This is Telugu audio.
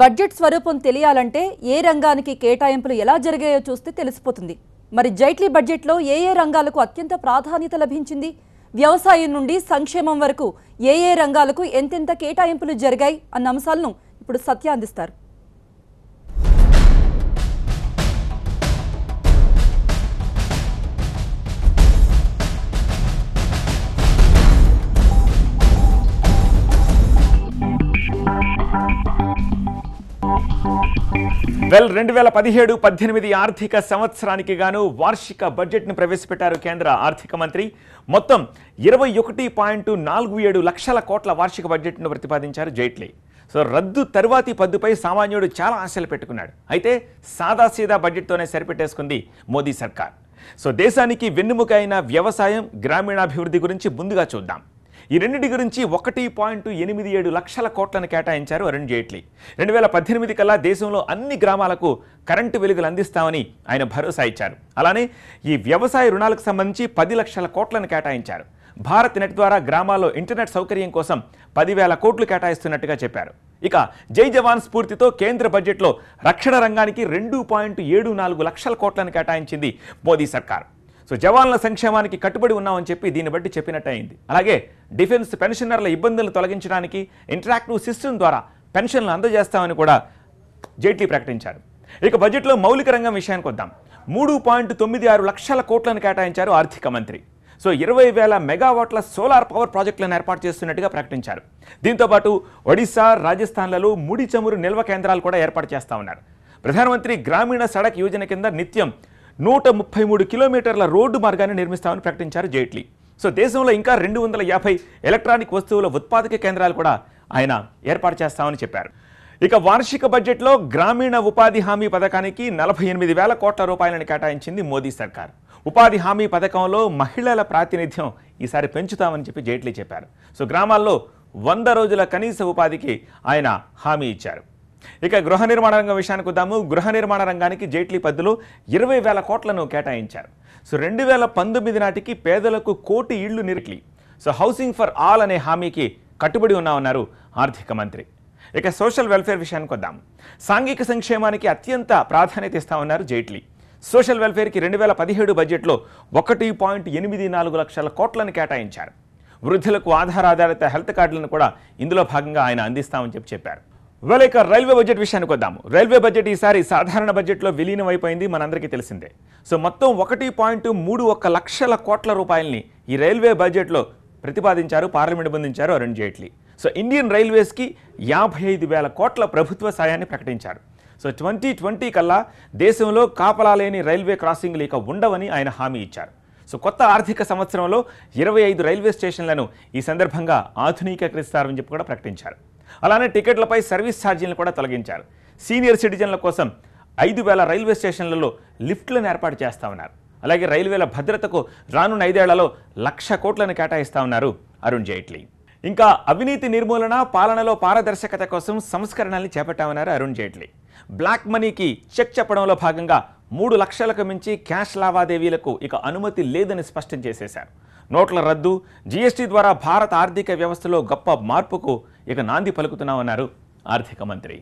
బడ్జెట్ స్వరూపం తెలియాలంటే ఏ రంగానికి కేటాయింపులు ఎలా జరిగాయో చూస్తే తెలిసిపోతుంది. మరి జైట్లీ బడ్జెట్లో ఏ రంగాలకు అత్యంత ప్రాధాన్యత లభించింది, వ్యవసాయం నుండి సంక్షేమం వరకు ఏ రంగాలకు ఎంతెంత కేటాయింపులు జరిగాయి అన్న అంశాలను ఇప్పుడు సత్య అందిస్తారు. వెల్ 2017-18 ఆర్థిక సంవత్సరానికి గాను వార్షిక బడ్జెట్ను ప్రవేశపెట్టారు కేంద్ర ఆర్థిక మంత్రి. మొత్తం 21.47 లక్షల కోట్ల వార్షిక బడ్జెట్ను ప్రతిపాదించారు జైట్లీ. సో రద్దు తరువాతి పద్దుపై సామాన్యుడు చాలా ఆశలు పెట్టుకున్నాడు. అయితే సాదాసీదా బడ్జెట్తోనే సరిపెట్టేసుకుంది మోదీ సర్కార్. సో దేశానికి వెన్నెముక అయిన వ్యవసాయం, గ్రామీణాభివృద్ధి గురించి ముందుగా చూద్దాం. ఈ రెండింటి గురించి 1.87 లక్షల కోట్లను కేటాయించారు అరుణ్ జైట్లీ. 2018 కల్లా దేశంలో అన్ని గ్రామాలకు కరెంటు వెలుగులు అందిస్తామని ఆయన భరోసా ఇచ్చారు. అలానే ఈ వ్యవసాయ రుణాలకు సంబంధించి 10 లక్షల కోట్లను కేటాయించారు. భారత్ నెట్ ద్వారా గ్రామాల్లో ఇంటర్నెట్ సౌకర్యం కోసం 10,000 కోట్లు కేటాయిస్తున్నట్టుగా చెప్పారు. ఇక జై జవాన్ స్ఫూర్తితో కేంద్ర బడ్జెట్లో రక్షణ రంగానికి 2.74 లక్షల కోట్లను కేటాయించింది మోదీ సర్కార్. సో జవాన్ల సంక్షేమానికి కట్టుబడి ఉన్నామని చెప్పి దీన్ని బట్టి చెప్పినట్టయింది. అలాగే డిఫెన్స్ పెన్షనర్ల ఇబ్బందులను తొలగించడానికి ఇంటరాక్టివ్ సిస్టమ్ ద్వారా పెన్షన్లు అందజేస్తామని కూడా జైట్లీ ప్రకటించారు. ఇక బడ్జెట్లో మౌలిక రంగం విషయానికి వద్దాం. 3.96 లక్షల కోట్లను కేటాయించారు ఆర్థిక మంత్రి. సో 20,000 మెగావాట్ల సోలార్ పవర్ ప్రాజెక్టులను ఏర్పాటు చేస్తున్నట్టుగా ప్రకటించారు. దీంతోపాటు ఒడిశా, రాజస్థాన్లలో ముడి చమురు నిల్వ కేంద్రాలు కూడా ఏర్పాటు చేస్తా ఉన్నారు. ప్రధానమంత్రి గ్రామీణ సడక్ యోజన కింద నిత్యం 133 కిలోమీటర్ల రోడ్డు మార్గాన్ని నిర్మిస్తామని ప్రకటించారు జైట్లీ. సో దేశంలో ఇంకా 250 ఎలక్ట్రానిక్ వస్తువుల ఉత్పాదక కేంద్రాలు కూడా ఆయన ఏర్పాటు చేస్తామని చెప్పారు. ఇక వార్షిక బడ్జెట్లో గ్రామీణ ఉపాధి హామీ పథకానికి 48,000 కోట్ల రూపాయలను కేటాయించింది మోదీ సర్కార్. ఉపాధి హామీ పథకంలో మహిళల ప్రాతినిధ్యం ఈసారి పెంచుతామని చెప్పి జైట్లీ చెప్పారు. సో గ్రామాల్లో 100 రోజుల కనీస ఉపాధికి ఆయన హామీ ఇచ్చారు. ఇక గృహ నిర్మాణ రంగం విషయానికి వద్దాము. గృహ నిర్మాణ రంగానికి జైట్లీ పద్దులో 20,000 కోట్లను కేటాయించారు. సో 2019 నాటికి పేదలకు 1 కోటి ఇళ్లు నిర్మించాలి. సో హౌసింగ్ ఫర్ ఆల్ అనే హామీకి కట్టుబడి ఉన్నామన్నారు ఆర్థిక మంత్రి. ఇక సోషల్ వెల్ఫేర్ విషయానికి వద్దాం. సాంఘిక సంక్షేమానికి అత్యంత ప్రాధాన్యత ఇస్తామన్నారు జైట్లీ. సోషల్ వెల్ఫేర్కి 2017 బడ్జెట్లో 1.84 లక్షల కోట్లను కేటాయించారు. వృద్ధులకు ఆధారిత హెల్త్ కార్డులను కూడా ఇందులో భాగంగా ఆయన అందిస్తామని చెప్పారు. ఇక రైల్వే బడ్జెట్ విషయానికి వద్దాము. రైల్వే బడ్జెట్ ఈసారి సాధారణ బడ్జెట్లో విలీనం అయిపోయింది, మనందరికీ తెలిసిందే. సో మొత్తం 1.31 లక్షల కోట్ల రూపాయలని ఈ రైల్వే బడ్జెట్లో ప్రతిపాదించారు, పార్లమెంట్ బంధించారు అరుణ్ జైట్లీ. సో ఇండియన్ రైల్వేస్కి 55,000 కోట్ల ప్రభుత్వ సాయాన్ని ప్రకటించారు. సో 2020 కల్లా దేశంలో కాపలా లేని రైల్వే క్రాసింగ్లు ఇక ఉండవని ఆయన హామీ ఇచ్చారు. సో కొత్త ఆర్థిక సంవత్సరంలో 25 రైల్వే స్టేషన్లను ఈ సందర్భంగా ఆధునీకరిస్తారని చెప్పి కూడా ప్రకటించారు. అలానే టికెట్లపై సర్వీస్ ఛార్జీలను కూడా తొలగించారు. సీనియర్ సిటిజన్ల కోసం 5,000 రైల్వే స్టేషన్లలో లిఫ్ట్లను ఏర్పాటు చేస్తా ఉన్నారు. అలాగే రైల్వేల భద్రతకు రానున్న 5 ఏళ్లలో 1,00,000 కోట్లను కేటాయిస్తా ఉన్నారు అరుణ్ జైట్లీ. ఇంకా అవినీతి నిర్మూలన, పాలనలో పారదర్శకత కోసం సంస్కరణల్ని చేపట్టామన్నారు అరుణ్ జైట్లీ. బ్లాక్ మనీకి చెక్ చెప్పడంలో భాగంగా 3 లక్షలకు మించి క్యాష్ లావాదేవీలకు ఇక అనుమతి లేదని స్పష్టం చేసేశారు. నోట్ల రద్దు, జీఎస్టీ ద్వారా భారత ఆర్థిక వ్యవస్థలో గొప్ప మార్పుకు ఇక నాంది పలుకుతున్నామన్నారు ఆర్థిక మంత్రి.